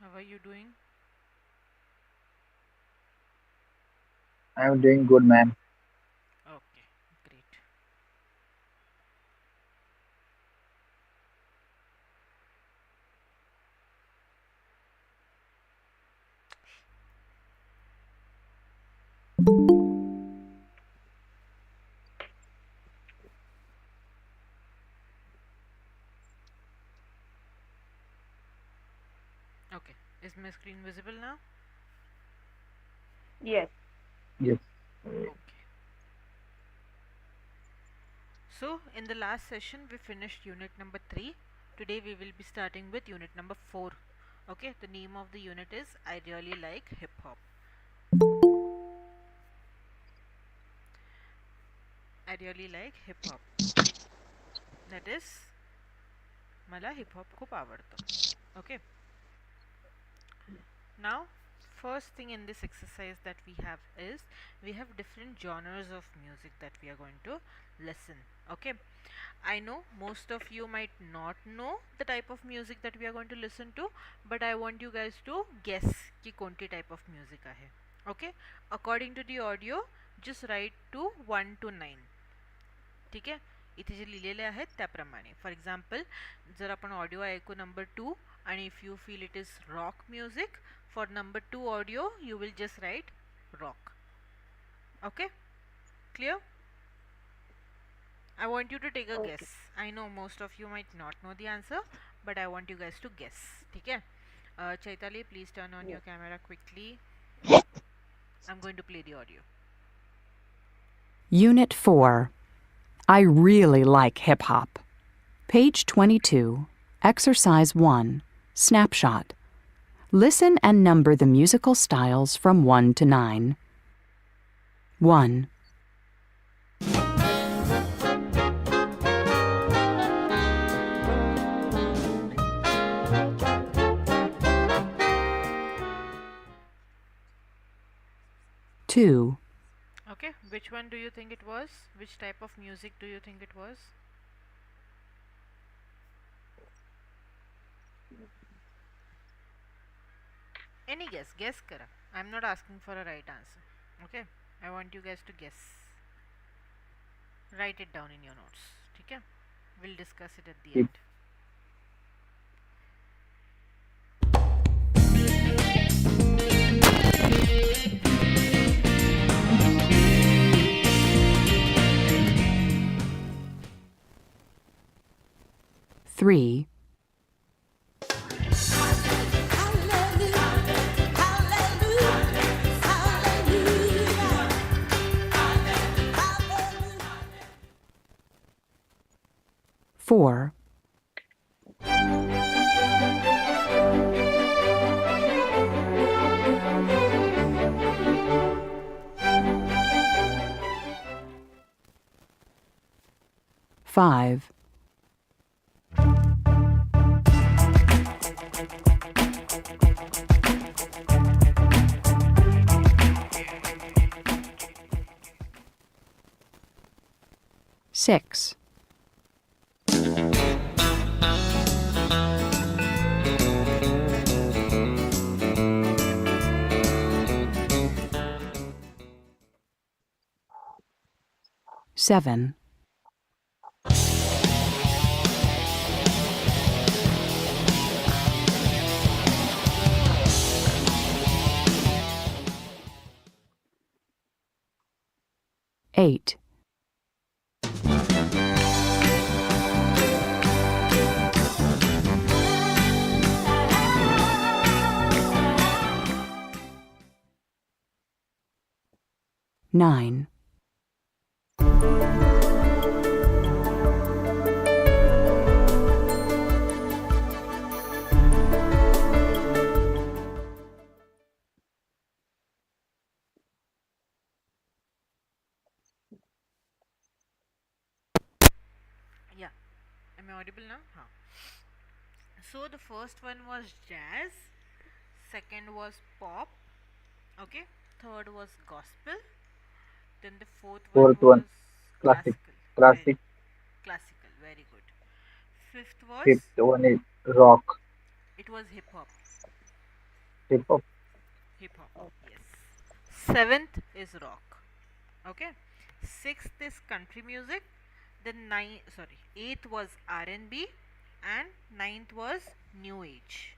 How are you doing? I'm doing good, man. Okay, great. Okay, is my screen visible now? Yes. Yes. Okay. So, in the last session, we finished unit number 3. Today, we will be starting with unit number 4. Okay, the name of the unit is I Really Like Hip Hop. I really like hip hop. That is, मला hip hop खूप आवडतं. Okay, now first thing in this exercise that we have is we have different genres of music that we are going to listen. Okay, I know most of you might not know the type of music that we are going to listen to, but I want you guys to guess ki konti type of music आहे. Okay, according to the audio, just write to 1 to 9. ठीक आहे, इथे जे लिहिलेले आहेत त्याप्रमाणे. For example, जर आपण audio ऐकू नंबर 2 आणि if you feel it is rock music, for number 2 audio you will just write rock. Okay, clear? I want you to take a guess. Okay. I know most of you might not know the answer, but I want you guys to guess. ठीक है? Chaitali, please turn on Yes. your camera quickly. I'm going to play the audio. Unit 4. I really like hip hop. Page 22, Exercise 1, Snapshot. Listen and number the musical styles from 1 to 9. 1, 2, Okay, which one do you think it was? Which type of music do you think it was? Any guess? Guess kara. I'm not asking for a right answer. Okay, I want you guys to guess. Write it down in your notes. Okay, we'll discuss it at the Hip end. 3, 4, 5, 6, 7, 8, 9, Yeah, am I audible now? Huh. So the first one was jazz, second was pop, okay, third was gospel, then the fourth one fourth one, was classic. classical, very Classic. classical, very good. Fifth was Fifth one is rock. it was hip hop. Hip hop. Hip hop. Yes. Seventh is rock. Okay. Sixth is country music. Then eighth was R&B, and ninth was new age.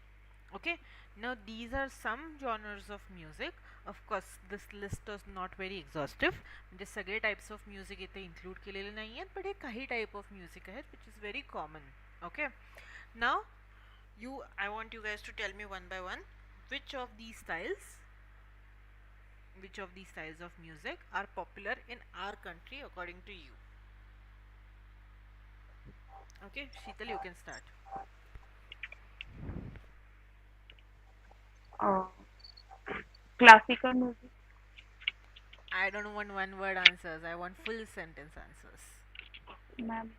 Okay. Now these are some genres of music. Of course this list is not very exhaustive. म्हणजे सगळे types of music इथे include केलेले नाही आहेत, but हे काही type of music आहेत which is very common. Okay. Now I want you guys to tell me one by one which of these styles of music are popular in our country according to you. Okay, Sheetal, you can start. Uh, Classical music, I don't want one word answers, I want full sentence answers. ma'am.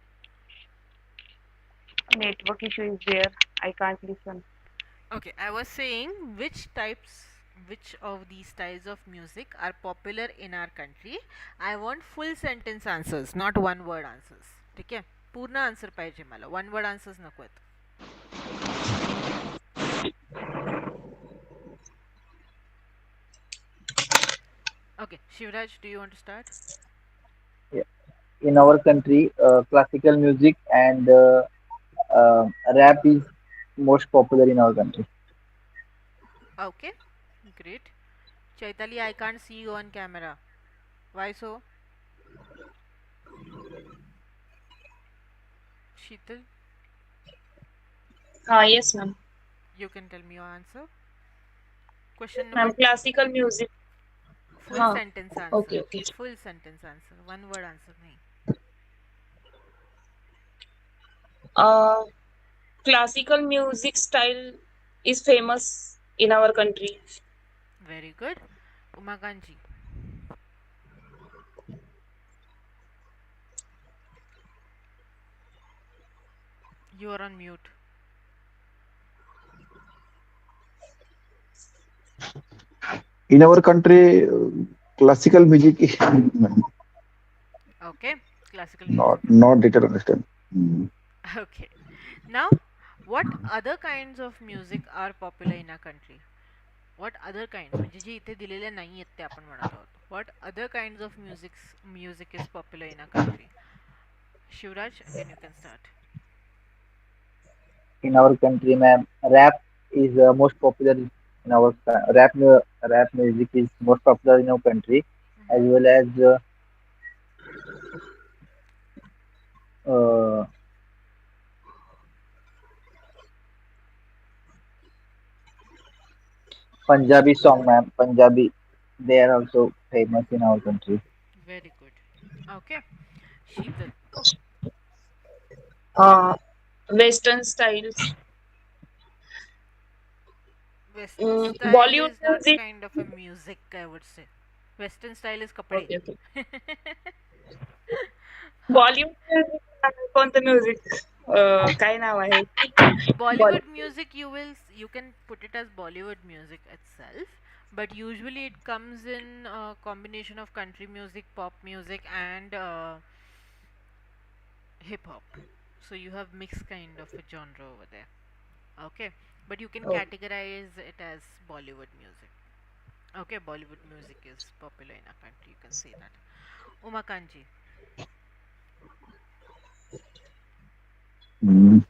Network issue is there. I can't listen. Okay, I was saying which of these styles of music are popular in our country. I want full sentence answers, not one word answers. ठीक आहे, पूर्ण answer पाहिजे मला, one word answers नको आहेत. Okay, Shivraj, do you want to start? Yeah. In our country, classical music and rap is most popular in our country. Okay, great. Chaitali, I can't see you on camera. Why so? Sheetal, Yes, ma'am. you can tell me your answer. Question number Ma'am, classical music. full sentence Okay, answer. okay. Full sentence answer. One word answer nahi. Uh, Classical music style is famous in our country. Very good. Umakanji, you are on mute. In our country, classical music is Okay. Classical not music is not popular. detailed understand. Mm. Okay. Now, what other kinds of music are popular in our country? What other kinds? म्हणजे जे इथे दिलेले नाही आहेत ते आपण म्हणत आहोत. What other kinds of music is popular in our country? Shivraj, again you can start. In our country, ma'am, rap is most popular in our rap music is most popular in our country, as Mm-hmm. well as uh, Punjabi song, ma'am. Punjabi, they are also famous in our country. Very good. Okay. Sheetal, Uh, Western styles. Western style Bollywood is not music. kind of a music, I would say. Western style is kapade. Okay, okay. Okay. Bollywood music. कोणतं music काय नाव आहे Bollywood Bollywood music, you can put it as Bollywood music itself, but usually it comes in a combination of country music, pop music, and hip hop. So you have mixed kind of a genre over there. Okay, but you can categorize it as Bollywood music. Okay, Bollywood music is popular in our country. You can say that. Umakanji, Mm.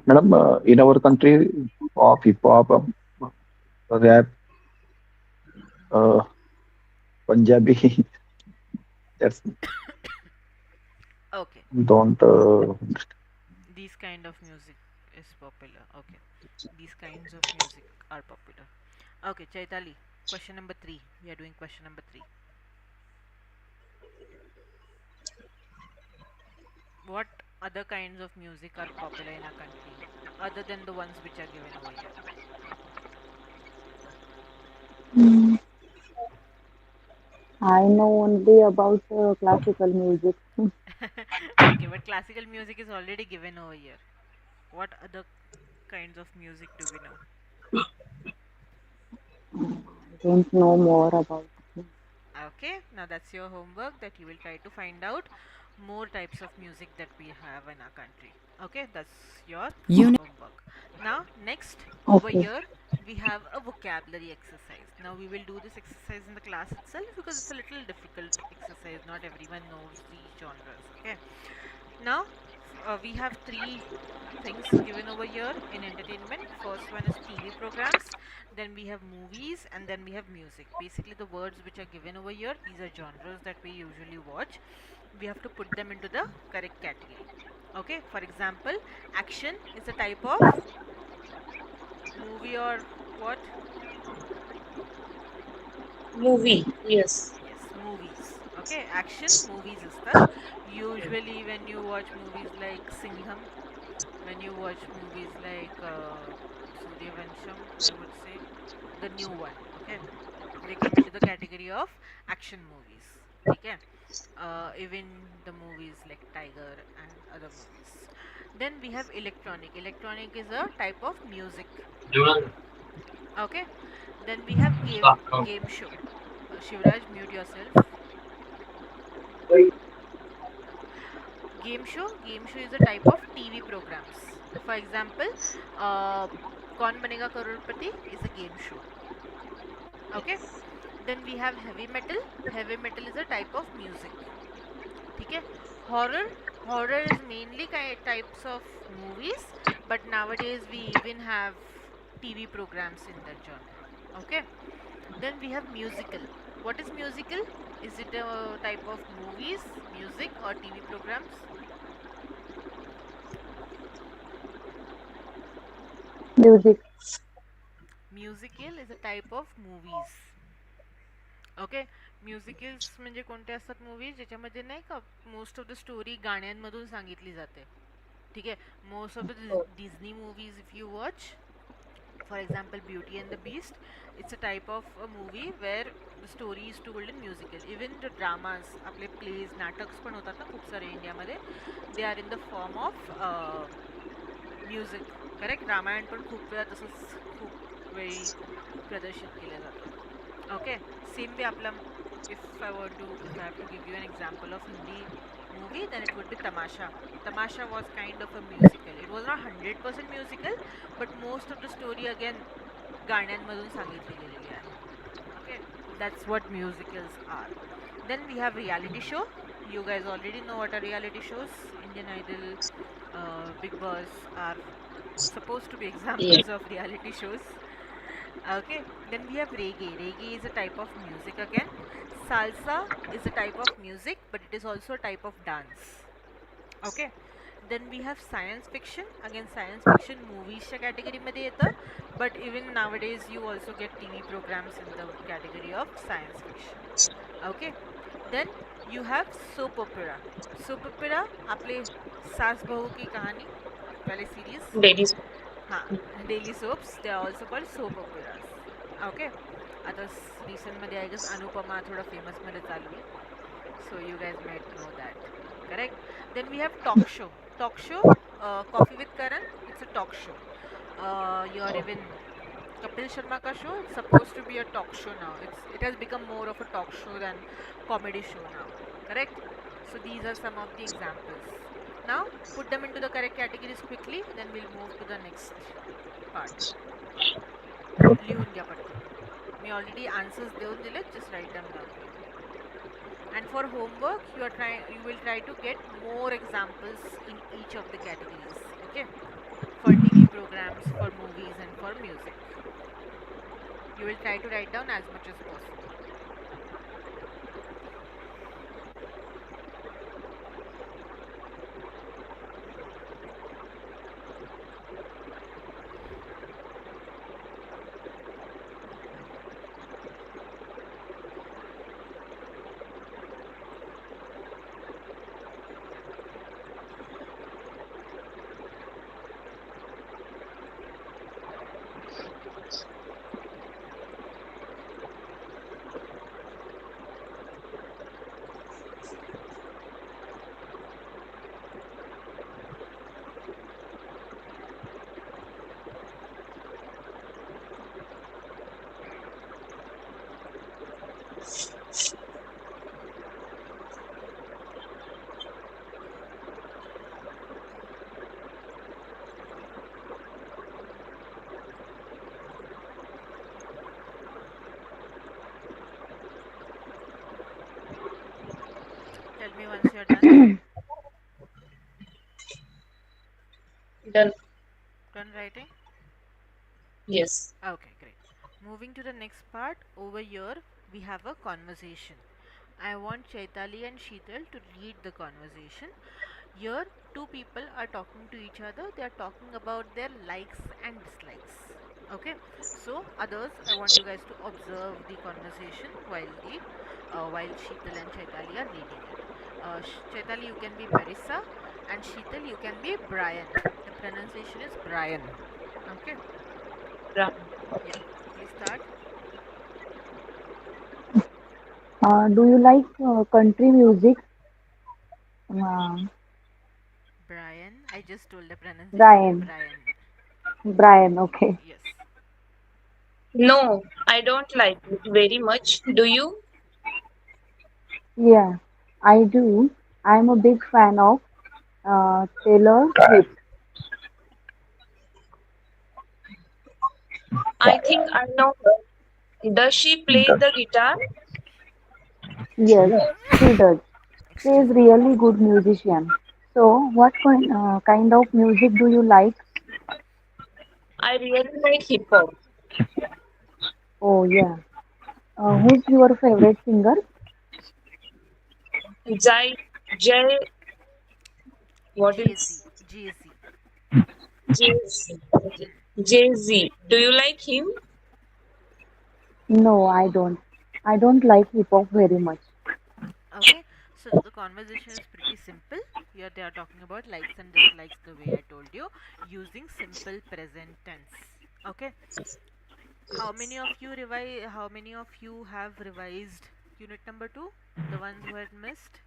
Madam, in our country, pop, hip hop, rap, uh, Punjabi, that's okay, don't. these kind of music is popular. Okay, these kinds of music are popular. Okay, Chaitali, question number three. We are doing question number three. What other kinds of music are popular in our country other than the ones which are given over here? I know only about classical music. Okay, but classical music is already given over here. What other kinds of music do we know? I don't know more about it. Okay, now that's your homework that you will try to find out more types of music that we have in our country. Okay, that's your Unit homework. Now, next over Okay. here, we have a vocabulary exercise. Now, we will do this exercise in the class itself because it's a little difficult exercise. Not everyone knows these genres. Okay, now we have three things given over here in entertainment. First one is TV programs, then we have movies, and then we have music. Basically, the words which are given over here, these are genres that we usually watch. We have to put them into the correct category. Okay, for example, action is a type of movie or what? Movie. Yes. Yes, movies. Okay, action movies is the usually when you watch movies like Singham, when you watch movies like Suryavansham, I would say the new one. Okay, they come into the category of action movies. Okay, even the movies like Tiger and other movies. Then we have electronic. Electronic is a type of music. Okay, then we have game show. Shivraj, mute yourself. Game show is a type of TV programs. For example, uh, कौन बनेगा करोड़पति is a game show. Okay, then we have heavy metal. Heavy metal is a type of music. ठीक है, horror is mainly types of movies, but nowadays we even have TV programs in that genre. Okay, then we have musical. What is musical? Is it a type of movies, music, or TV programs? Music. Musical is a type of movies. Okay, musicals म्हणजे कोणते असतात movies ज्याच्यामध्ये नाही का most of the story गाण्यांमधून सांगितली जाते. ठीक आहे, most of the Disney movies if you watch, for example Beauty and the Beast, it's a type of a movie where the story is told in musical. Even the dramas, आपले plays नाटक्स पण होतात ना खूप सारे इंडियामध्ये, they are in the form of music. Correct, Ramayan पण खूप वेळा तसंच खूप वेळी प्रदर्शित केलं जातं. Okay, same way आपला, if I have to give you an example of Hindi movie, then it would be Tamasha. Tamasha was kind of a musical. It was not 100% musical, but most of the story again गाण्यांमधून सांगितली गेलेली आहे. Okay, that's what musicals are. Then we have reality show. You guys already know what are reality shows. Indian Idol, Big Boss are supposed to be Yeah. examples of reality shows. Okay, then we have reggae. Reggae is a type of music again. Salsa is a type of music, but it is also a type of dance. Okay, then we have science fiction. Again, science fiction movies च्या category मध्ये येतं, but even nowadays you also get TV programs in the category of science fiction. Okay, then you have soap opera. Soap opera आपले सास बहू की कहानी वाले series. Ladies. हाँ, daily soaps, they are also called soap operas. Okay, आता रिसेंटमध्ये I guess Anupama थोडा फेमसमध्ये चालू आहे, so you guys might know that. Correct, then we have talk show. Talk show, coffee with Karan, it's a talk show. Your even Kapil Sharma ka show, it's supposed to be a talk show now. It has become more of a talk show than comedy show now. Correct? So these are some of the examples. Now put them into the correct categories quickly, then we'll move to the next part. लिहून घ्या पटकन. मी already answers देऊन दिलेत, just write them down. And for homework, you will try to get more examples in each of the categories. Okay? For TV programs, for movies, and for music. You will try to write down as much as possible. Tell me once you're done. Done. Done writing? Yes. Okay, great. Moving to the next part. Over here, we have a conversation. I want Chaitali and Sheetal to lead the conversation. Here, two people are talking to each other. They are talking about their likes and dislikes. Okay, so others, I want you guys to observe the conversation while Sheetal and Chaitali are leading it. Chaitali, you can be Marissa, and Sheetal, you can be Brian. The pronunciation is Brian. Okay, Right. yeah. Please start. Do you like country music? Uh, Brian. I just told the pronunciation. Brian. Brian. Brian, okay. Yes. No, I don't like it very much. Do you? Yeah, I do. I'm a big fan of Taylor Swift. I think I know her. Does she play Does the guitar? Yes, she does. She is Excuse me. really good musician. So, what kind of music do you like? I really like hip hop. Oh, yeah. Who's your favorite singer? Jai, Jay, what Jay Z. is Jay Z. Jay Z? Jay Z. Do you like him? No, I don't. I don't like hip hop very much. Okay, so the conversation is pretty simple. Here they are talking about likes and dislikes the way I told you using simple present tense. Okay, how many of you have revised unit number 2? The ones who had missed?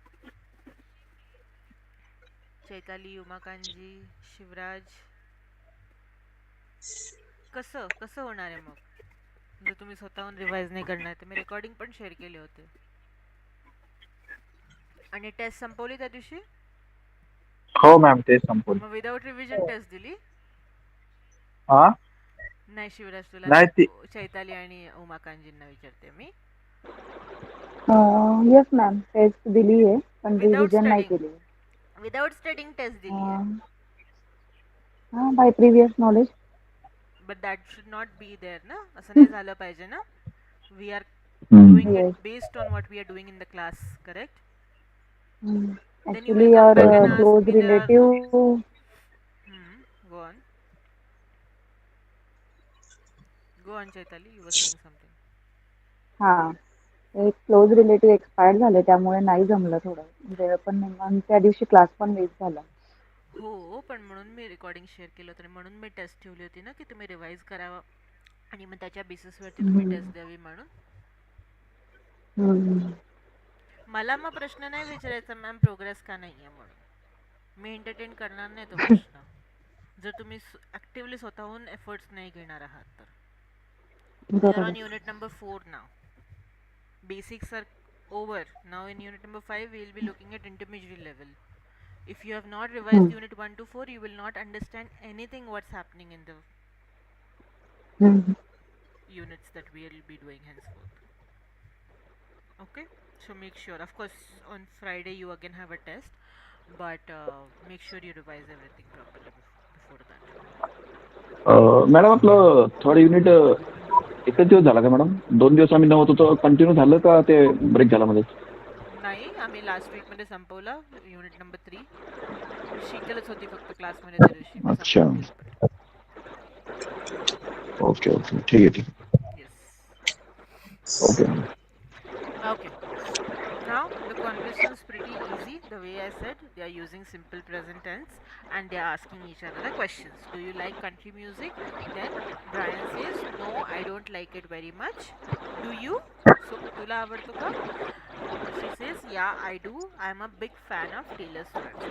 Chaitali, Umakanji, Shivraj. कसं कसं होणार आहे मग जर तुम्ही स्वतःहून revise नाही करणार तर मी रेकॉर्डिंग पण शेअर केले होते आणि टेस्ट संपवली त्या दिवशी हो मॅम तेच संपवलं. मग विदाऊट रिव्हिजन टेस्ट दिली हा नाही शिवराज तुला नाही नाही ती चैताली आणि उमाकांजींना विचारते मी येस मॅम टेस्ट दिली आहे पण विदाऊट रिव्हिजन नाही स्टडिंग केली. विदाऊट स्टडिंग टेस्ट दिली आहे हां by previous knowledge. But that should not be there ना असं नाही झालं पाहिजे ना we are hmm. Doing it yes. Based on what we are doing in the class correct then you will actually come our back and ask close me there are no relative. go on go on Chaitali you were saying something हां. एक close relative expired झाले त्यामुळे नाही जमलं थोडं. वेळ पण नाही आणि त्या दिवशी क्लास पण वेस्ट झाला. हो पण म्हणून मी रेकॉर्डिंग शेअर केलं होतं आणि म्हणून मी टेस्ट ठेवली होती ना की तुम्ही रिवाइज करावं आणि मग त्याच्या बेसिसवरती तुम्ही हं. टेस्ट द्यावी म्हणून हं. मला मग प्रश्न नाही विचारायचा मॅम प्रोग्रेस का नाही आहे म्हणून मी एंटरटेन करणार नाही तो प्रश्न जर तुम्ही ॲक्टिवली स्वतःहून एफर्ट्स नाही घेणार आहात तर वी आर बरोबर. On unit number 4 now basics are over now in unit number 5 we will be looking at intermediate level if you have not hmm. revised unit 1 to 4 you will not understand anything what's happening in the hmm. units that we will be doing henceforth okay so make sure of course on Friday you again have a test but make sure you revise everything properly before that madam आपलं third unit एकच दिवस झाला का madam 2 दिवस आम्ही नव्हतो तर continue झालं का ते ब्रेक झाला मध्ये नाही आम्ही लास्ट वीकमध्ये संपवला युनिट नंबर 3 शीतलच होती फक्त क्लासमध्ये त्या दिवशी मी अच्छा संपवून दिलं पण ओके ओके ठीक आहे yes okay okay now the conversation is pretty easy the way I said they are using simple present tense and they are asking each other the questions do you like country music then Brian says no I don't like it very much do you so tula avadto ka she says yeah I do I'm a big fan of Taylor Swift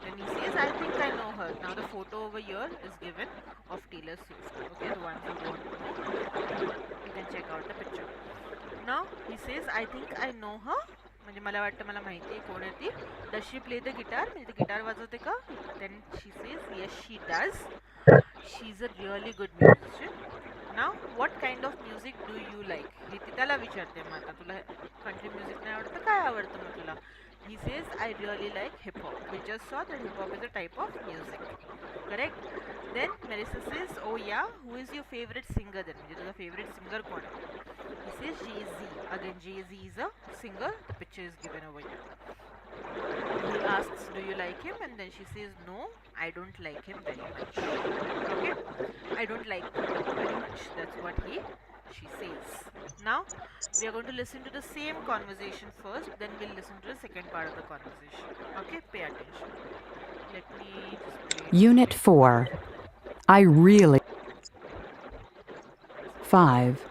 then he says I think I know her now the photo over here is given of Taylor Swift okay the ones who don't know you can check out the picture now he says I think I know her म्हणजे मला वाटतं मला माहिती आहे कोण आहे ती does she play the guitar म्हणजे ती गिटार वाजवते का then she says yes she does she is a really good musician नाव what kind of music do you like हे ती त्याला विचारते मग आता तुला कंट्री म्युझिक नाही आवडतं काय आवडतं मग तुला He says, I really like hip hop. We just saw that hip hop is a type of music. Correct? Then Melissa says, oh yeah, who is your favorite singer then? म्हणजे तुझा favorite singer कोण आहे? He says Jay-Z. Again, Jay-Z is a singer. The picture is given over here. He asks, do you like him? And then she says, no, I don't like him very much. Okay? I don't like hip hop very much. That's what she says. Now, we are going to listen to the same conversation first, then we'll listen to the second part of the conversation. Okay? Pay attention. Let me just play it for Unit you. 4. I really. 5.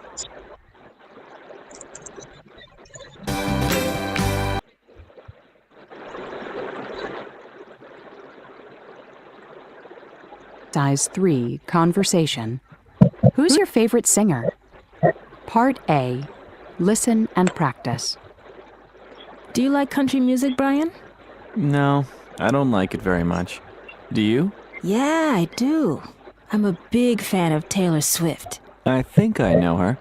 Size 3. Conversation. Who's your favorite singer? Part A. Listen and practice. Do you like country music, Brian? No, I don't like it very much. Do you? Yeah, I do. I'm a big fan of Taylor Swift. I think I know her.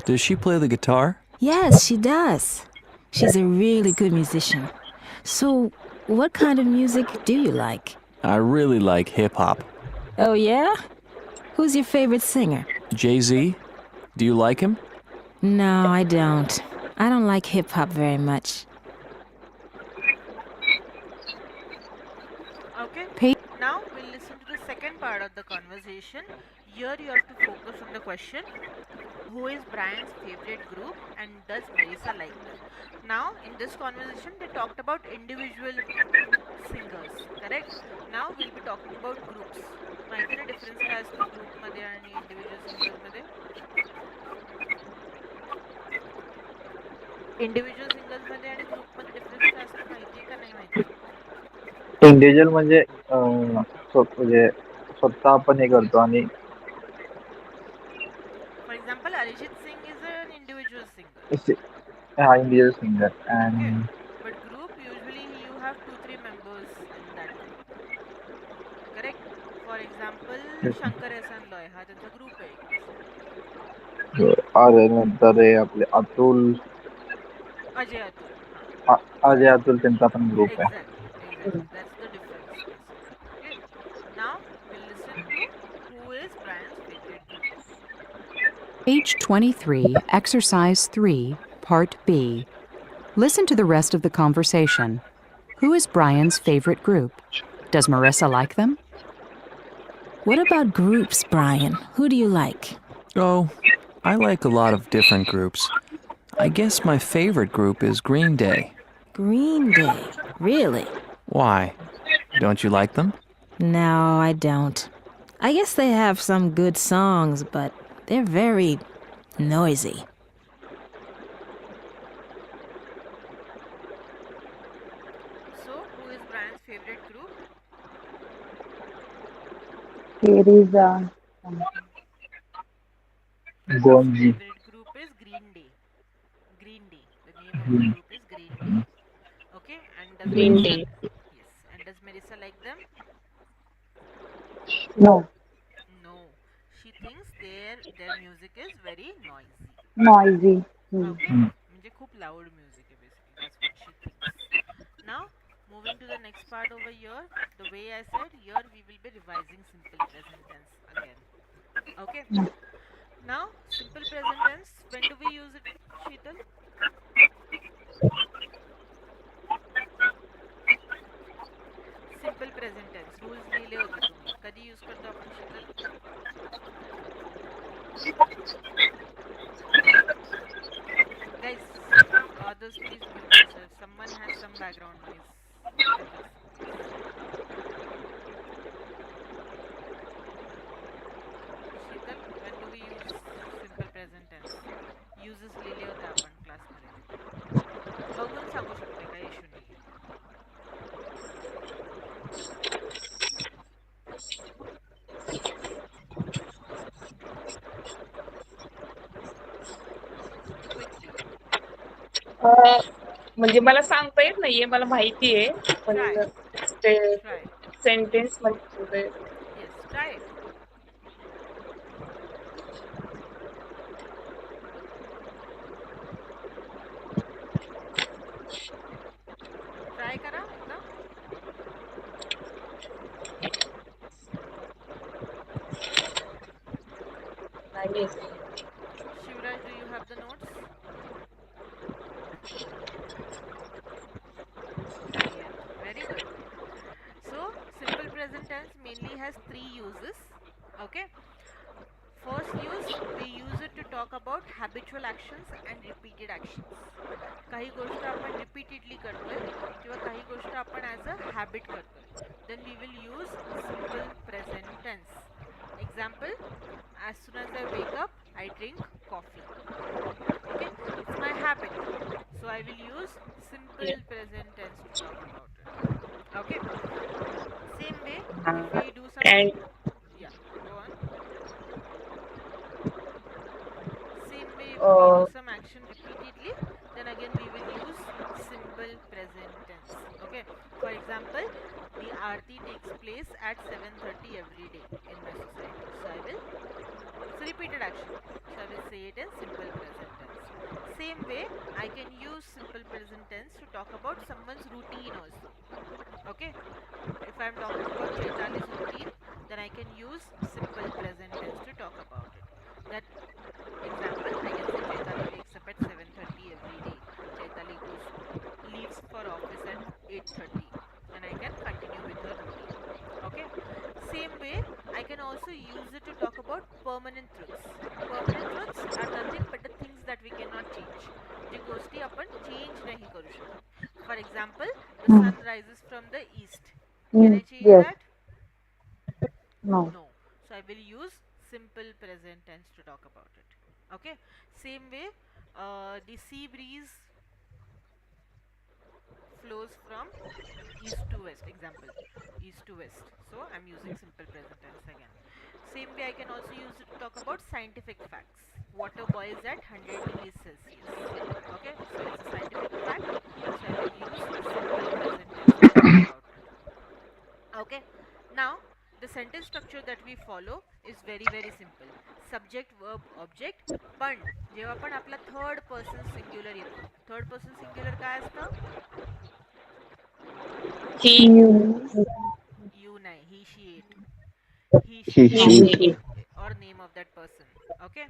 Does she play the guitar? Yes, she does. She's a really good musician. So, what kind of music do you like? I really like hip hop. Oh, yeah? Who's your favorite singer? Jay-Z? Do you like him? No, I don't. I don't like hip hop very much. Okay? Pa- Now we'll listen to the second part of the conversation. Here you have to focus on the question, who is Brian's favorite group and does Marisa like them? Now in this conversation they talked about individual singers, correct? Now we'll be talking about groups. माहिती ना difference काय असतो group मध्ये आणि individual singers मध्ये? Individual singers मध्ये आणि group मध्ये difference काय असतो माहिती का नाही माहिती? इंडिव्हिज्युअल म्हणजे म्हणजे स्वतः आपण हे करतो आणि For example, Arijit Singh is an individual singer. हा individual singer Okay, and but group usually you have 2-3 members in that group. Correct? For example, Shankar Ehsan Loy हा त्यांचा group आहे एक basically. अरे नंतर हे आपले अतुल Ajay Atul. हाँ. अजय अतुल त्यांचा पण ग्रुप आहे. Exactly. That's the difference basically. Okay. Now we'll listen to who is Brian's favorite group. Page 23, Exercise 3, Part B. Listen to the rest of the conversation. Who is Brian's favorite group? Does Marissa like them? What about groups, Brian? Who do you like? Oh, I like a lot of different groups. I guess my favorite group is Green Day. Green Day. Really? Why? Don't you like them? No, I don't. I guess they have some good songs, but they're very noisy. So, who is Brian's favorite group? Here is गोंजी His favorite group is Green Day. Green Day. The name of the group is Green Day. Okay, and does Green Marissa? Day. Yes, and does Marissa like them? no No, she thinks their music is very noisy. noisy. Okay, म्हणजे खूप loud music आहे basically. That's what she thinks. Now, moving to the next part over here, the way I said, here we will be revising simple present tense again. Okay. Now, simple present tense, when do we use it, Sheetal? Simple present tense. Rules लिहिले होते तुम्ही. कधी use करतो आपण शीतल? Guys, others please mute yourself. Someone has some background noise. You can listen, please. Sheetal, when do we use simple present tense? Uses लिहिले होते आपण क्लासमध्ये. बघून सांगू शकते काही इश्यू नाही. Quickly. म्हणजे मला सांगता येत नाहीये, मला माहिती आहे पण Try. ते Try. सेंटेन्स मध्ये Yes, try it. uses. Okay, first use, we use it to talk about habitual actions and repeated actions. काही गोष्ट आपण रिपीटेडली करतोय किंवा काही गोष्ट आपण ॲज अ हॅबिट करतोय, then we will use simple present tense. Example, as soon as I wake up I drink coffee. Okay, it's my habit, so I will use Yeah. simple present tense to talk about it. Okay, same way, if we do some, And yeah, go on. Same way, if we do Uh, some action repeatedly, then again we will use simple present tense. Okay, for example, the aarti takes place at 7:30 every day in my society, so I will, it's a repeated action, so I will say it in simple present tense. Same way, I can use simple present tense to talk about someone's routine also. Okay, if I am talking about Chaitali's routine, then I can use simple present tense to talk about it. That example, I can say Chaitali wakes up at 7:30 every day. Chaitali leaves for office at 8:30, and I can continue with her routine. Okay, same way, I can also use it to talk about permanent truths. Permanent truths are nothing but the things that we cannot change, जी गोष्टी आपण change नाही करू शकत. For example, the hmm, sun rises from the east. Can I change yes, that? no. No. So I will use simple present tense to talk about it. Okay, same way, the sea breeze flows from east to west. Example, east to west, so I'm using simple present tense again. Same way, I can also use it to talk about scientific facts. Water boils at 100 degrees Celsius. Okay, so it's a scientific fact, so I will use simple present tense to talk about it. Okay, now the sentence structure that we follow is very simple. Subject, verb, object. पण जेव्हा पण आपला third person singular येतो, third person singular काय असतं? he, You, you नाही, he she it, he He, she he, or she. she. or name of that person. Okay,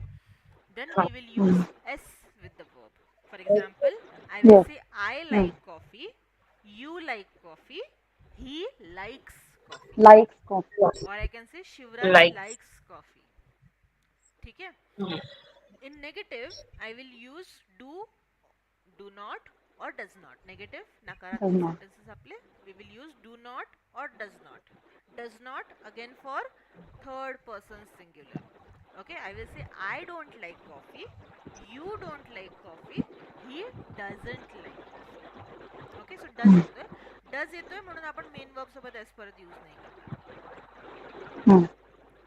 then Huh. we will use hmm, s with the verb. For example, I will yes, say I hmm. like coffee, you like coffee, he likes coffee, Likes coffee. or I can say Shivraj Like. likes coffee. ठीक है? Hmm. In negative, I will use do not, or does not. Negative, Does nakaratmak not. sentences apply. We will use do not or does not. Does not again for third person singular. Okay, I will say I don't like coffee, you don't like coffee, he doesn't like coffee. Okay, so Hmm, does येतोय म्हणून आपण main verb सोबत s परत use नाही करणार. hmm.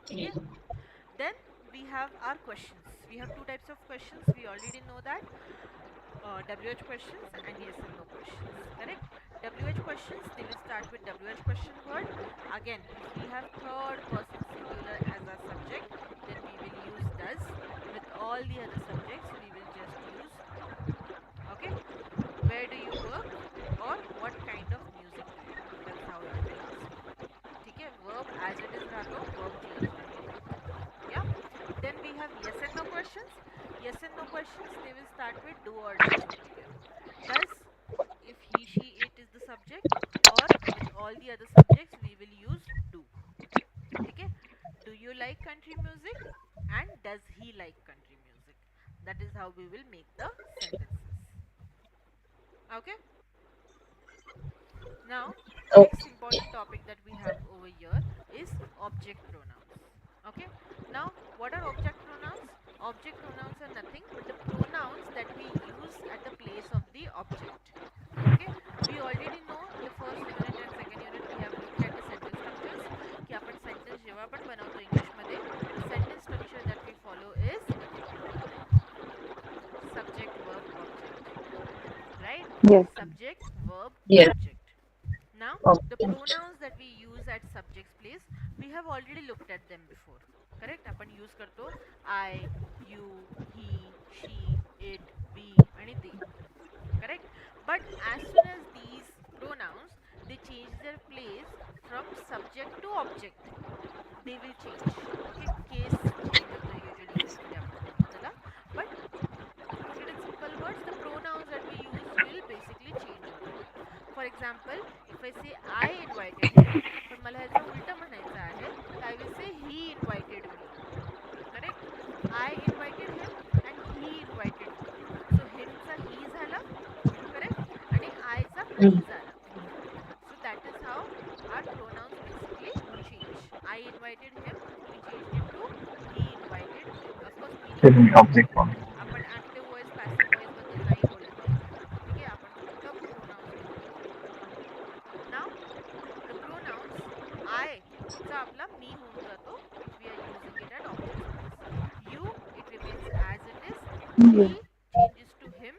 ठीक है? Then we have our questions. We have two types of questions. We already know that, WH questions and yes and no questions. Correct? WH questions, they will start with WH question word. Again, if we have third person singular as our subject, then we will use does. With all the other subjects, we will just use do. Okay? Where do you work? Or what kind of music do you like? That's how it will ask. ठीक है, verb as it is राहतो, verb change नहीं होता. Yeah, then we have yes and no questions. Yes and no questions, they will start with do or does over here. Does, if he she it is the subject, or with all the other subjects we will use do. ठीक है, do you like country music and does he like country music? That is how we will make the sentences. Okay, now, Oh, next important topic that we have over here is object pronouns. Okay, now what are object pronouns? Object pronouns are nothing but the pronouns that we use at the place of the object. Okay, we already know in the first unit and second unit we have looked at the sentence structures. कि आपण sentence जेव्हा पण बनवतो English मध्ये, the sentence structure that we follow is subject, verb, object. Right? Yes, Subject, verb, yes. object. Now, the Okay. pronouns that we use at subject's place, we have already looked at them before. Correct? आपण use करतो I, you, he, she, it, we आणि they. Correct? But as soon as these pronouns, they change their place from subject to object, they will change. Okay? Case change होतो usually case मध्ये आपण बोलतो त्याला. But to put it in simple words, the pronouns that we use will basically change over here. For for example if I से आय invited him, पण मला ह्याचं उलटं म्हणायचं आहे, तर I will say he invited me. Correct. I invited him and he invited me. So हिमचा he झाला, करेक्ट, आणि आयचा मी झाला. So that is how our pronouns basically change. I invited him, we changed it to he invited me. Of course meaning different object आहे. Form. आपण active voice passive voice बद्दल नाही बोलत आहे. ठीक आहे, आपण फक्त प्रोनाउन्स बद्दल बोलतोय. नाव द प्रोनाउन्स आय चा आपला मी होऊन जातो if we are using it at objects place. You it remains as it is. He hmm. changes to him,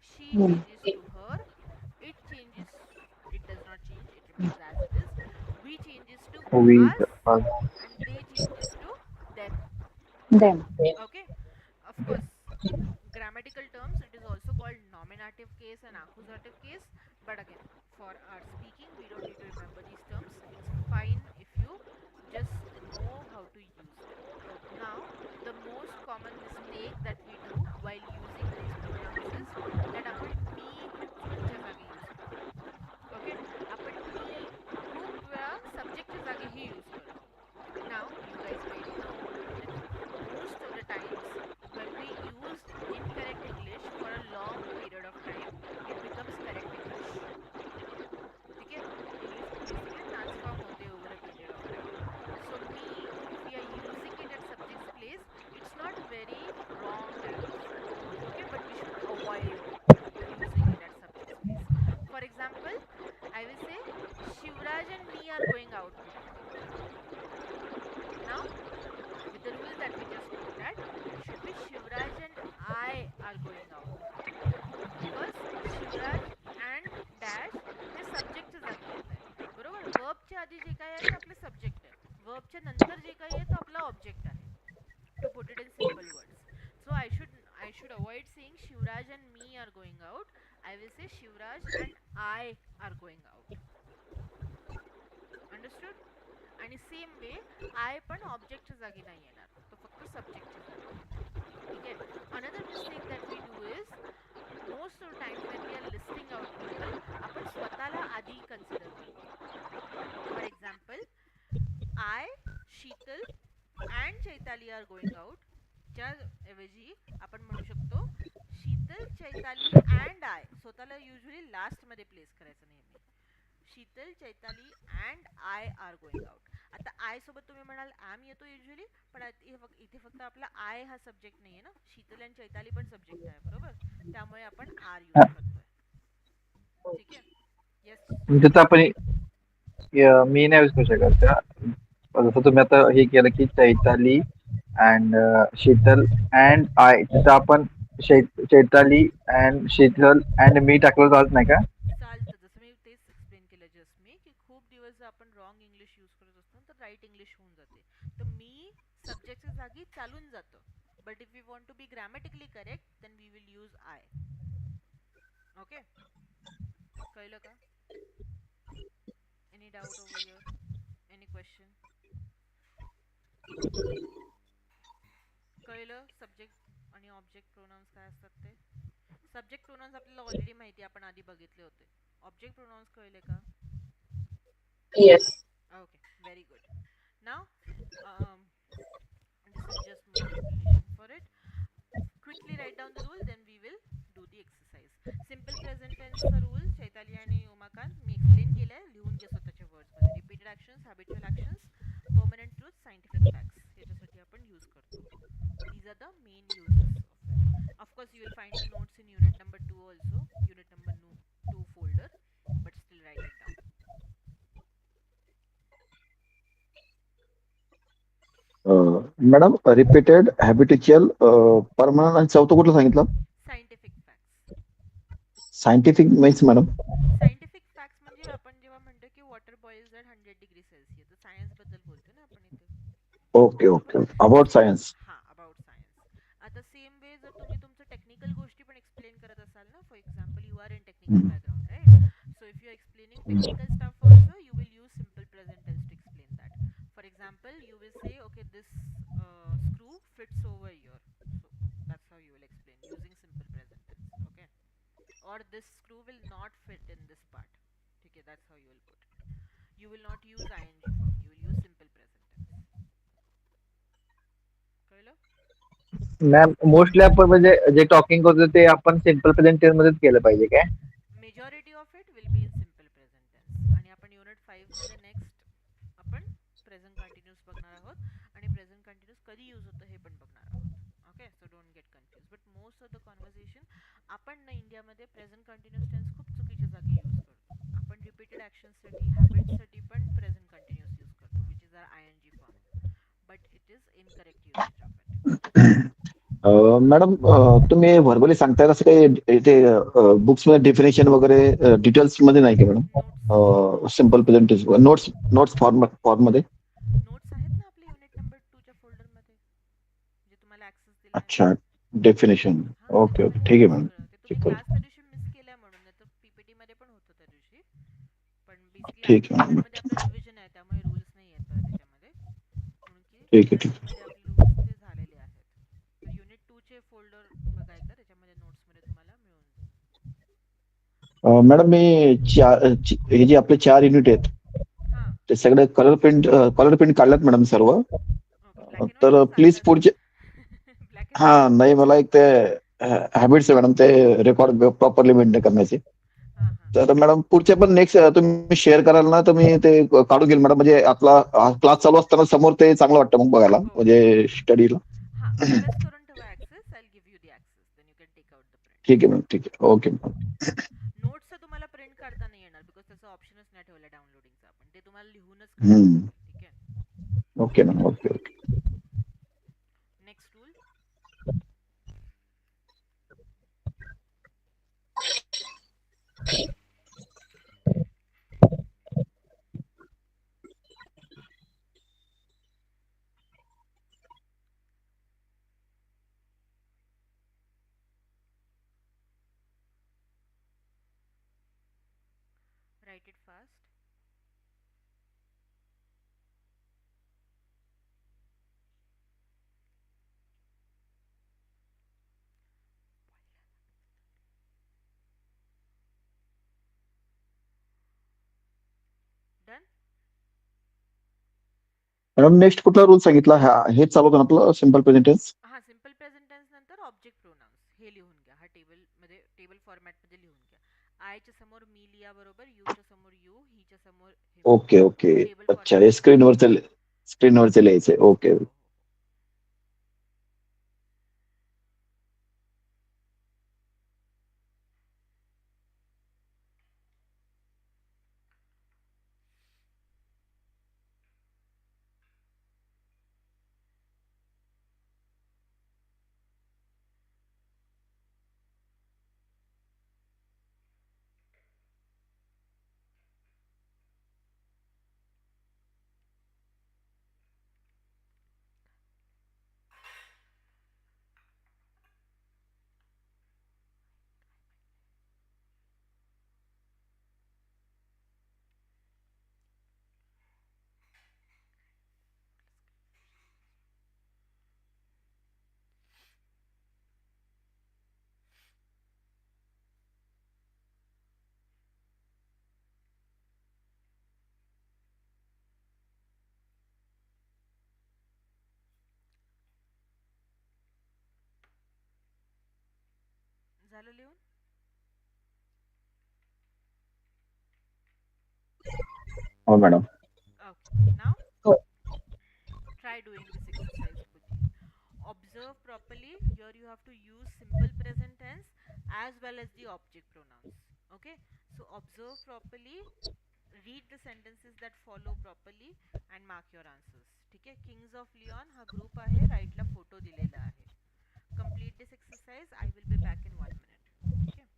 she hmm. changes to her, it changes, it does not change, it remains as it is. We changes to we us and they changes to them. Them. Okay. Of course, in grammatical terms it is also called nominative case and accusative case, but again, for our speaking we don't need to remember these terms. It's fine if you just know how to use them. Now, the most common mistake that we do while using these pronouns is that आपण मी खूप च्या जागी use करतो. Okay, आपण मी खूप वेळा सब्जेक्टच्या जागेही use करतो. Now, you guys might know that most of the times when we use incorrect English for a long period of time, it becomes correct English. ठीक है, इंग्लिश बेसिकली ट्रांसफॉर्म होते over a period of time. So मी if we are using it at subjects place, it's not very wrong I would say. Okay, but we should avoid using it at subjects place. For example, I will say Shivraj and me are going out today. Now, with the rule that we just looked at, it should be Shivraj and I are going out, because Shivraj and dash हे सब्जेक्टच्या जागी येत आहे. बरोबर, वर्बच्या आधी जे काही आहे ते आपलं सब्जेक्ट आहे, वर्बच्या नंतर जे काही आहे तो आपला ऑब्जेक्ट आहे. To put it in simple words, so I should avoid saying Shivraj and me are going out. I will say Shivraj and I are going out. Understood. आणि सेम वे आय पण ऑब्जेक्टच्या जागी नाही येणार, तो फक्त सब्जेक्टच्या जागी येईल. ठीक आहे. Another mistake that we do is most of times when we are listing out people, आपण स्वतःला आधी कन्सिडर करतो. For example, I, Sheetal and Chaitali are going out च्या ऐवजी आपण म्हणू शकतो शीतल, चैताली अँड आय. स्वतःला युजली लास्ट मध्ये प्लेस करायचं नेहमी. Sheetal, Chaitali and I are going out. आता आय सोबत तुम्ही म्हणाल ॲम येतो युजली, पण इथे फक्त आपला आय हा सब्जेक्ट नाहीये ना, शीतल आणि चैताली पण सब्जेक्ट आहे, बरोबर, त्यामुळे आपण आर यूज करतोय. ठीक आहे. येस तिथं सुमित. आपण मी नाही यूज करू शकत का? जसं तुम्ही आता हे केलं की Chaitali and Sheetal and I, तिथं आपण चैताली अँड शीतल अँड मी टाकलं चालत नाही का? चालतं. जसं मी तेच एक्सप्लेन केलं जस्ट मी, की खूप दिवस आपण रॉंग इंग्लिश यूज करत असतो तर राईट इंग्लिश होऊन जाते. तर मी सब्जेक्टच्या जागी चालून जातं, but if we want to be grammatically correct then we will use I. Okay, कळलं का? Any doubt over here? Any question? कळलं सब्जेक्ट आणि ऑब्जेक्ट प्रोनाउन्स काय असतात ते? सब्जेक्ट प्रोनाउन्स आपल्याला ऑलरेडी माहिती, आपण आधी बघितले होते. ऑब्जेक्ट प्रोनाउन्स कळले का? Yes. Okay, very good. Now, this is just more explanation for it. Quickly write down the rule, then we will do the exercise. Simple present tense चा rule Chaitali आणि उमाकांत मी एक्सप्लेन केलाय, लिहून घे स्वतःच्या वर्ड्स मध्ये. Repeated actions, habitual actions, permanent truth, scientific facts याच्यासाठी आपण use करतो. These are the main uses of it. Of course, you will find the notes in unit number 2 also, unit number 2 folder, but still write it down. Madam repeated, habitual, permanent आणि चौथं कुठलं सांगितलं? Scientific facts. Scientific means madam? Scientific facts म्हणजे आपण जेव्हा म्हणतो की water boils at 100 degree Celsius, तर सायन्स बद्दल बोलतो ना आपण इथे. ओके बरोबर. Okay, about science. हां, अबाउट सायन्स. आता सेम वे जर तुम्ही तुमचं टेक्निकल गोष्टी पण एक्सप्लेन करत असाल ना, for example you are in technical background, right? So if you are explaining technical stuff also, you will use simple present tense to explain that. For example, you will say okay this screw fits over here. So that's how you will explain using simple present tense. Okay, or this screw will not fit in this part. That's how you will put it. You will not use ing form. You will use simple present tense. कळलं? Ma'am mostly आपण म्हणजे जे talking करतो ते आपण simple present tense मध्येच केलं पाहिजे काय? Majority of it will be in simple present tense. आणि आपण युनिट 5 मध्ये नेक्स्ट आपण प्रेझेंट कंटिन्यूस बघणार आहोत आणि प्रेझेंट कंटिन्यूस कधी यूज होतं हे पण बघणार आहोत. Okay, so don't get confuse. But most of the conversation आपण ना इंडियामध्ये प्रेझेंट कंटिन्यूस टेन्स खूप चुकीच्या जागी यूज करतो. आपण रिपीटेड ॲक्शनसाठी हॅबिट्ससाठी पण प्रेझेंट कंटिन्यूस यूज करतो which is R I N G form. But it is incorrect usage of it. Madam तुम्ही व्हर्बली सांगताय असं काही ते बुक्समध्ये डेफिनेशन वगैरे डिटेल्स मध्ये नाही का notes madam? Notes simple presentation notes notes form मध्ये. नोट्स आहेत ना आपल्या युनिट नंबर 2च्या फोल्डरमध्ये, जे तुम्हाला ॲक्सेस दिलाय मी. अच्छा, डेफिनेशन. हां, ओके ओके, त्याच्यामध्ये ठीक आहे आहे मॅडम. सगळं. ते तुम्ही ठीक क्लास त्या दिवशी मिस केलाय म्हणून, नाही तर पीपीटी मध्ये पण होतं त्या दिवशी. पण बेसिकली ठीक आजच्या आहे मॅडम. युनिटमध्ये आपलं रिव्हिजन आहे, त्यामुळे रूल्स नाही आहेत परत त्याच्यामध्ये. म्हणून की ठीक आहे ठीक पीपीटी मध्ये आपले रूल्स ते झालेले आहेत. तर युनिट 2चे फोल्डर बघा एकदा, त्याच्यामध्ये नोट्समध्ये तुम्हाला मिळून जाईल. मॅडम मी हे जे आपले 4 युनिट आहेत हां, ते सगळे कलर प्रिंट काढल्यात मॅडम सर्व. ओके. ब्लॅक अँड व्हाईट तर पण प्लीज चालतात. पुढचे. ब्लॅक अँड व्हाईट हा पण नाही, मला चालतात. एक ते हॅबिट्स आहे मॅडम, ते रेकॉर्ड प्रॉपरली मेंटेन करण्याचे. हां, हां. तर मॅडम पुढचे पण नेक्स्ट तुम्ही शेअर कराल ना, तर मी ते काढून घेईल मॅडम. म्हणजे आपला क्लास चालू असताना समोर ते चांगलं वाटतं मग बघायला, हो, हो, म्हणजे हो. स्टडीला. हां, रिक्वेस्ट करून ठेवा access. I will give you the access. Then you can take out the ठीक प्रिंट्स. आहे मॅडम, ठीक आहे. Okay madam. नोट्सचं तुम्हाला प्रिंट काढता नाही येणार बिकॉज त्याचं ऑप्शनच नाही ठेवलं डाउनलोडिंगचं आपण. ते तुम्हाला लिहूनच काढावं लागेल. ठीक आहे. Okay madam, okay okay. Next rule. Write it fast. Done. Madam next कुठला रूल सांगितला? हेच चालू होतं ना आपलं सिम्पल प्रेझेंटेन्स? हां, सिम्पल प्रेझेंट टेन्स नंतर ऑब्जेक्ट प्रोनाउन्स हे लिहून घ्या. हा टेबलमध्ये टेबल फॉर्मॅटमध्ये लिहून घ्या. आयच्या समोर मी लिहा बरोबर, यूच्या समोर यू, हीच्या समोर हिम. Okay okay. टेबल अच्छा, हे फॉर्मॅटमध्ये लिहून घ्या. स्क्रीनवरचे लिहायचे. हो, ओके. हो, हो. झालं लिहून? हो मॅडम. ओके. नाव हो. try doing this exercise quickly. Observe properly. Here you have to use simple present tense as well as the object pronouns. Okay, so observe properly, read the sentences that follow properly and mark your answers. ठीक आहे. Kings of Leon हा group आहे, राईटला photo दिलेला आहे. Complete this exercise. I will be back in 1 minute. ठीक आहे.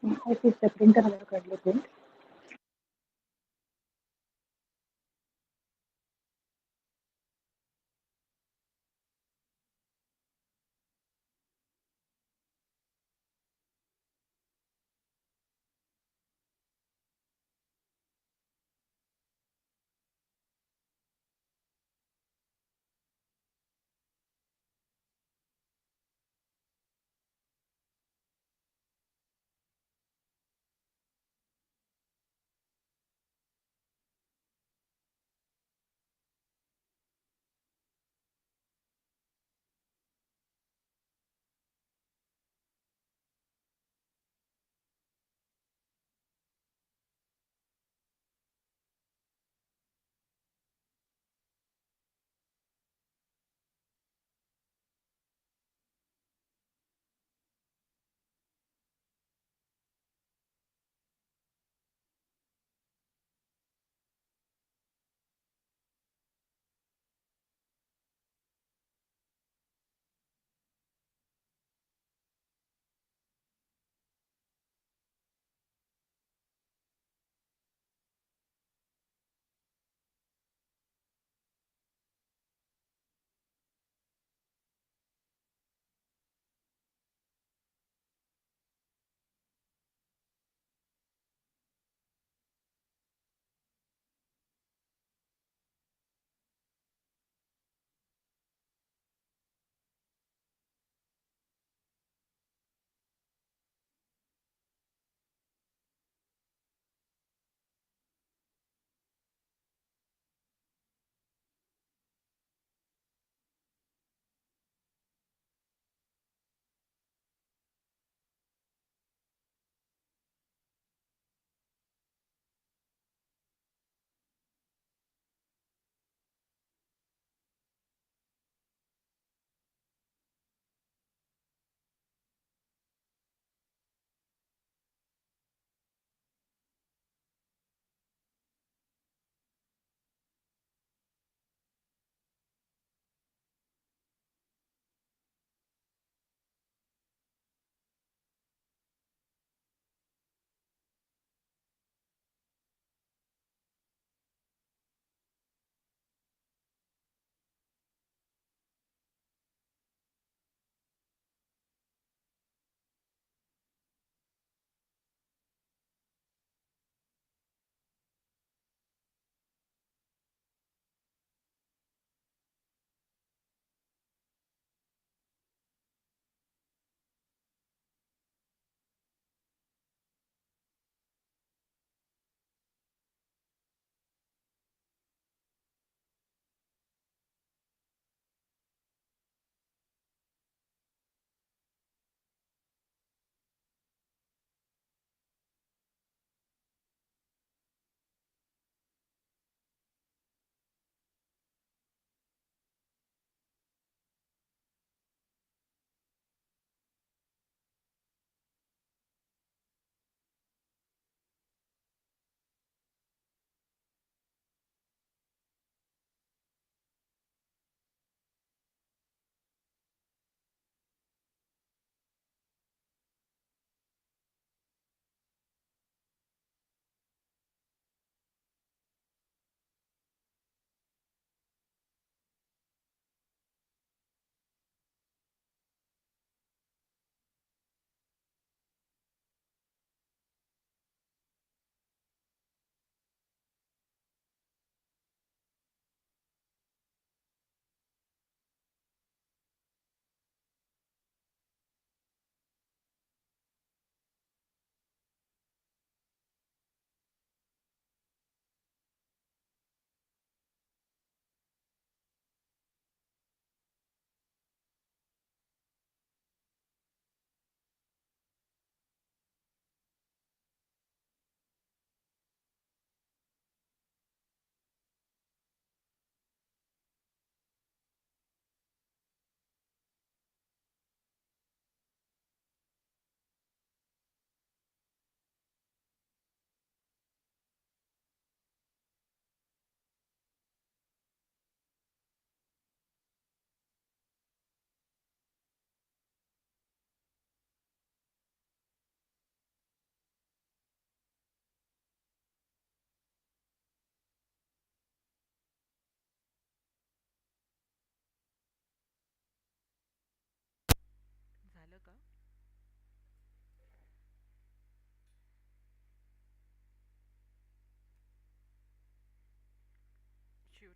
If it's the printer available, print.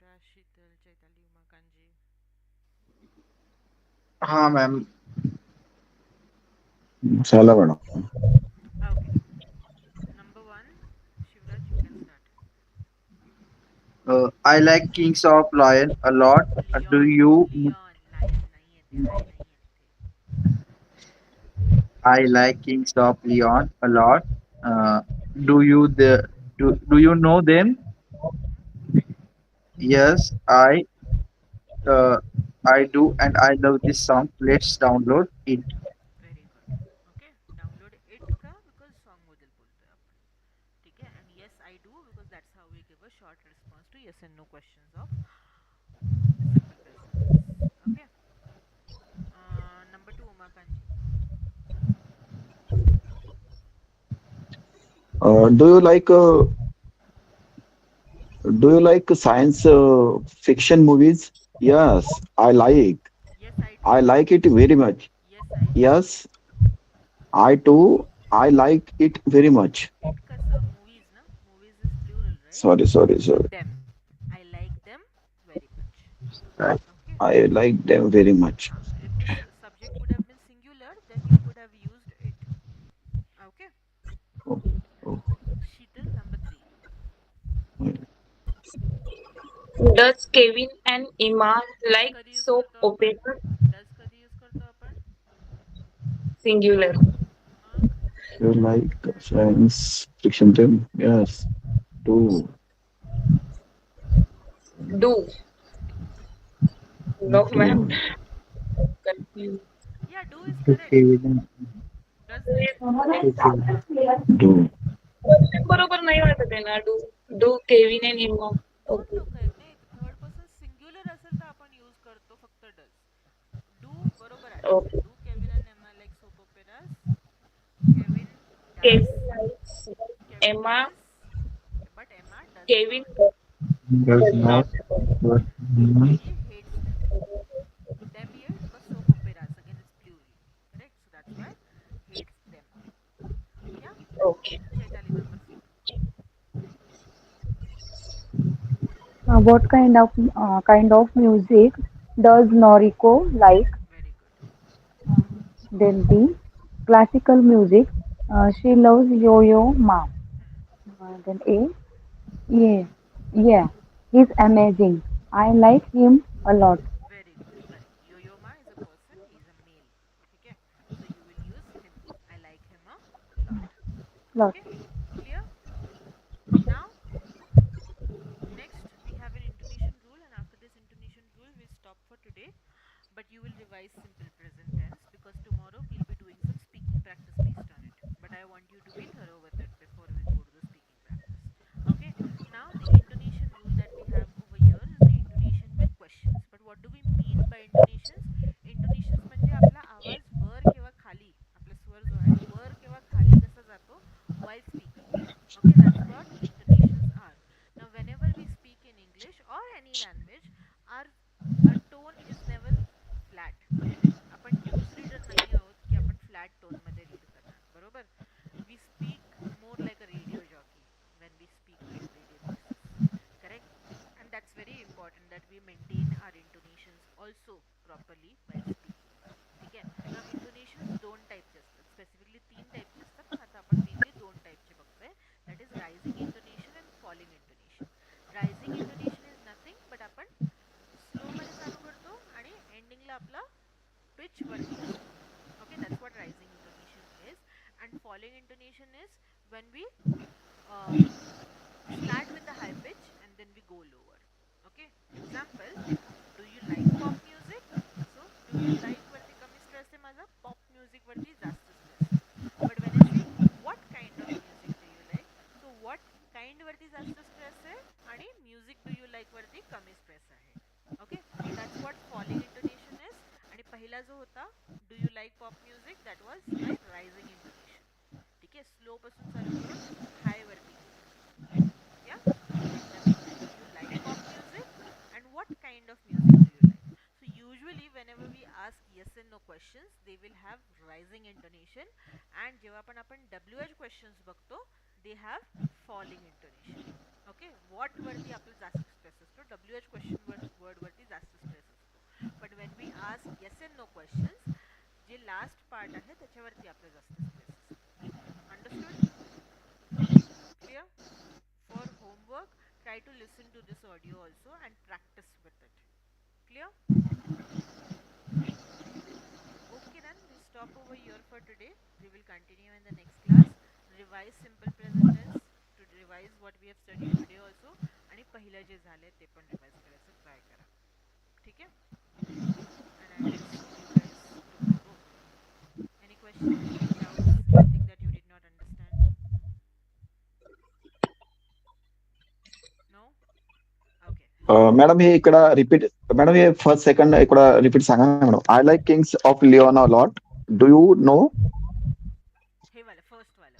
Shivraj, Sheetal, Chaitali, Umakanji. हाँ ma'am. झाला madam. Okay. Number one, Shivraj, you can start. I like Kings of Lion a lot. Do Leon, you? Leon, lion नहीं है थे, lion नहीं है थे. I like Kings of Leon a lot. Uh, do you do you know them? Mhm. Yes, uh, I do, and I love this song. Let's download it. Very good. Okay, download it का because song बदल बोलते हैं अपन. ठीक है, and yes I do because that's how we give a short response to yes and no questions of simple present tense. Okay. Number two, Umakanji. Do you like science fiction movies? Yes, Yes I do. I like it very much. Yes I do. Yes, I too. I like it very much. It kasa movies na, movies is plural, right? So Sorry. them, I like them very much. Right. Okay. I like them very much. If the subject would have been singular, then you could have used it. Okay. Oh, oh. Sheetal, number three. Does Kevin and Emma Does like कधी use soap करतो आपण? opera? Does कधी use करतो आपण? Singular. Mug You like science fiction them? Yes, do. Do. No, ma'am. Do. Confused. yeah, do is correct. Okay. Then. Does नाही आहे. Okay. Do. बरोबर नाही वाटत आहे ना डू डू केविन अँड हिमा. दोन ओके लोक आहेत नाही, थर्ड पर्सन सिंग्युलर असेल तर आपण यूज करतो फक्त डज. डू बरोबर आहे. Okay do Kevin and Emma like soap operas. Kevin does. Kevin likes Kevin Emma does. But Emma does Kevin not. Does does not. Not. But, She hates them. Them here because soap operas again it's plural. Correct? So that's why hates them. Yeah? Okay Chaitali number four. What kind of music does Noriko like? Very good. Then B, classical music. She loves Yo-Yo Ma. Hmm. Then A, yeah, yeah, he's amazing. I like him a lot. Very good. Correct. Yo-Yo-Ma is a person. He's a male. Okay? So you will use him. I like him a lot. Lot. Okay? Clear? Now, next we have an intonation rule, and after this intonation rule, we'll stop for today. But you will revise simple present tense because tomorrow we'll be doing some speaking practice based on it. But I want you to be thorough with it before we go to the speaking practice. Okay? Now, the intonation rule that we have over here is the intonation with questions. But what do we mean by intonations? Intonations म्हणजे आपला आवाज वर किंवा खाली, आपला स्वर जो आहे वर किंवा खाली कसा जातो while speaking. Okay, that's what intonations are. Now, whenever we speak in English or any language, our tone is never flat. आपण न्यूज रीडर नाही आहोत की आपण फ्लॅट टोन मध्ये रीड करणार, बरोबर? We speak more like a radio jockey when we speak on everyday basis. Correct? And that's very important that we maintain our intonations also properly while speaking. ठीक आहे. Now intonations दोन टाईपचे असतात, specifically तीन टाईपचे असतात, पण आता आपण मेनली दोन टाईपचे बघतोय. That is rising intonation and falling intonation. Rising intonation is nothing but आपण स्लो मध्ये चालू करतो आणि एंडिंगला आपला पिच वरती असतो. Okay, that's what rising intonation is. And falling intonation is when we um, start with the high pitch and then we go lower. Okay, example, do you like pop music? So do you like वरती कमी stress आहे माझा, pop music वरती जास्त stress आहे. But when I से what kind of music do you like, so what kind वरती जास्त स्ट्रेस आहे आणि म्युझिक do you like वरती कमी स्ट्रेस आहे. Okay, that's what falling intonation is. आणि पहिला जो होता do you like pop music, that was my rising intonation. ठीक आहे, स्लो पासून चालू करून हाय वरती गेले. Yeah, एकदा मी do you like pop music and what kind of music do you like. So usually whenever we ask yes and no questions, they will have rising intonation, and जेव्हा पण आपण WH questions बघतो, they have falling intonation. Okay, what वरती आपलं जास्त stress असतो, WH part आहे त्याच्यावरती आपलं जास्त स्ट्रेस असतं. Understood? Clear? For homework, try to listen to this audio also and practice with it. Clear? Okay, then we stop over here for today. We will continue in the next class. Revise simple present tense to revise what we have studied today also. आणि पहिलं जे झाले ते पण revise करायचं try करा. ठीक आहे? And I will see you guys tomorrow. Any question? Any doubts? Anything that you did not understand? No? Okay. Madam हे इकडं रिपीट मॅडम हे फर्स्ट सेकंड इकडं रिपीट सांगा ना madam. I like Kings of Leon a lot. Do you know? हे वाला first वाला.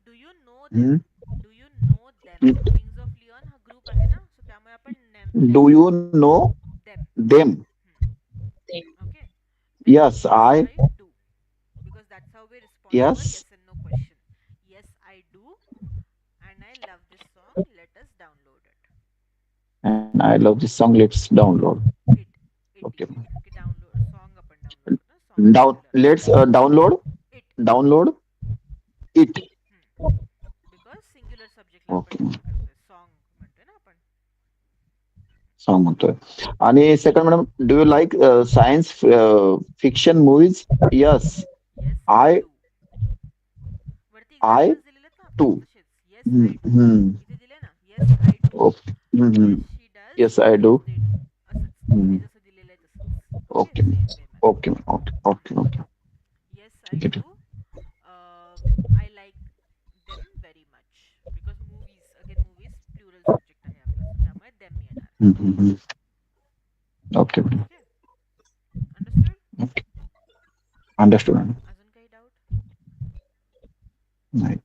Do you know them? Do you know them? Kings of Leon हा ग्रुप आहे ना, सो त्यामुळे आपण डू देम यू म्हणतो. Know them. Them? Okay. Then Yes, yes I. I do, because that's how we respond to a Yes, yes and no question. Yes I do, and I love this song. Let us download it. and I love this song. Let's download. It Okay. की download song आपण download करतो ना, song Down. singular. Let's download. It. Download it. Because singular subject ला आपण Okay. refer करतोय, song म्हणतोय ना आपण. Song म्हणतोय. आणि second madam, do you like science fiction movies? Yes Yes I I. do. वरती आय examples दिलेले आहेत ना टू. आपल्याला तसेच. Yes I do. इथे दिले ना. Yes I do. Okay. Yes she does. Yes I do. Yes they do. असंच हे जसं दिलेलं आहे तसंच. ओके, ओके सेम वे मध्ये. Okay okay okay okay. Yes I ठीक आहे. do. I like them very much because movies, again movies plural subject आहे आपला, so त्यामुळे them येणार. Okay okay, understood? Okay. Understood. अजून काही डाऊट? नाही.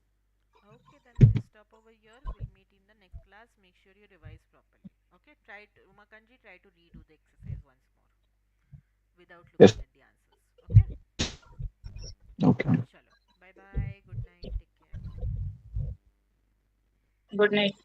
Okay, then we'll stop over here. We'll meet in the next class. Make sure you revise properly. Okay, try to, Umakanji, try to redo the exercise once more without Yes. looking at the answers. Okay? Okay. Chalo. Bye bye. Good night. Take care. Good night.